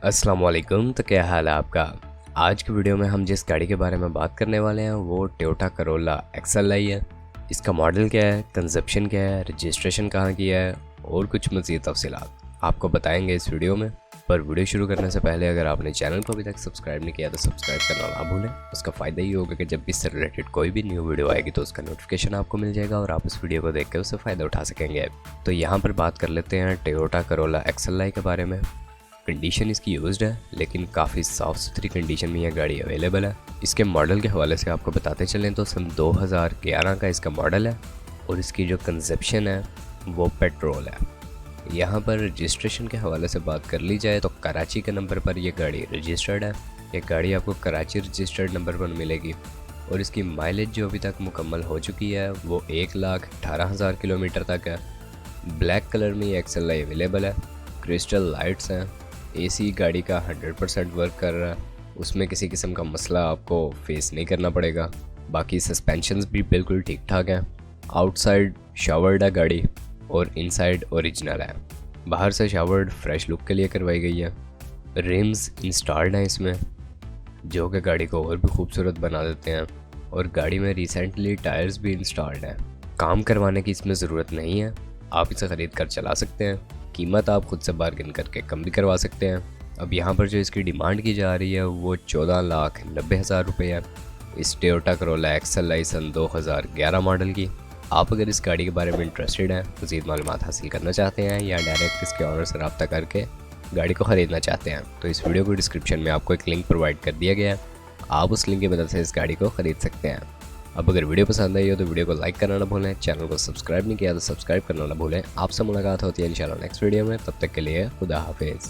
अस्सलाम वालेकुम। तो क्या हाल है आपका। आज की वीडियो में हम जिस गाड़ी के बारे में बात करने वाले हैं वो टोयोटा करोला एक्सएलआई है। इसका मॉडल क्या है, कंजप्शन क्या है, रजिस्ट्रेशन कहाँ किया है और कुछ मज़ीद तफसीलात आपको बताएंगे इस वीडियो में। पर वीडियो शुरू करने से पहले अगर आपने चैनल को अभी तक सब्सक्राइब नहीं किया तो सब्सक्राइब करना ना भूलें। उसका फ़ायदा ये होगा कि जब भी इससे रिलेटेड कोई भी न्यू वीडियो आएगी तो उसका नोटिफिकेशन आपको मिल जाएगा और आप उस वीडियो को देख कर उससे फ़ायदा उठा सकेंगे। तो यहाँ पर बात कर लेते हैं टोयोटा करोला एक्सएलआई के बारे में। कंडीशन इसकी यूज्ड है लेकिन काफ़ी साफ़ सुथरी कंडीशन में यह गाड़ी अवेलेबल है। इसके मॉडल के हवाले से आपको बताते चलें तो सन 2011 का इसका मॉडल है और इसकी जो कंजप्शन है वो पेट्रोल है। यहाँ पर रजिस्ट्रेशन के हवाले से बात कर ली जाए तो कराची के नंबर पर यह गाड़ी रजिस्टर्ड है। ये गाड़ी आपको कराची रजिस्टर्ड नंबर पर मिलेगी और इसकी माइलेज जो अभी तक मुकम्मल हो चुकी है वो 1,18,000 किलोमीटर तक है। ब्लैक कलर में ये एक्सएलआई अवेलेबल है। क्रिस्टल लाइट्स हैं। एसी गाड़ी का 100% वर्क कर रहा है, उसमें किसी किस्म का मसला आपको फेस नहीं करना पड़ेगा। बाकी सस्पेंशंस भी बिल्कुल ठीक ठाक हैं। आउटसाइड शावर्ड है गाड़ी और इनसाइड ओरिजिनल है। बाहर से शावर्ड फ्रेश लुक के लिए करवाई गई है। रिम्स इंस्टॉल्ड हैं इसमें जो कि गाड़ी को और भी खूबसूरत बना देते हैं और गाड़ी में रिसेंटली टायर्स भी इंस्टॉल्ड हैं। काम करवाने की इसमें ज़रूरत नहीं है, आप इसे ख़रीद कर चला सकते हैं। कीमत आप खुद से बार्गेन करके कम भी करवा सकते हैं। अब यहाँ पर जो इसकी डिमांड की जा रही है वो 14,90,000 रुपये है इस टोयोटा करोला एक्सएलआई सन 2011 मॉडल की। आप अगर इस गाड़ी के बारे में इंटरेस्टेड हैं, मज़ीद मालूमात हासिल करना चाहते हैं या डायरेक्ट इसके ऑनर से रब्ता करके गाड़ी को ख़रीदना चाहते हैं तो इस वीडियो को डिस्क्रिप्शन में आपको एक लिंक प्रोवाइड कर दिया गया है। आप उस लिंक की मदद से इस गाड़ी को ख़रीद सकते हैं। अब अगर वीडियो पसंद आई हो तो वीडियो को लाइक करना ना भूलें, चैनल को सब्सक्राइब नहीं किया तो सब्सक्राइब करना ना भूलें। आपसे मुलाकात होती है इंशाल्लाह नेक्स्ट वीडियो में, तब तक के लिए खुदा हाफिज़।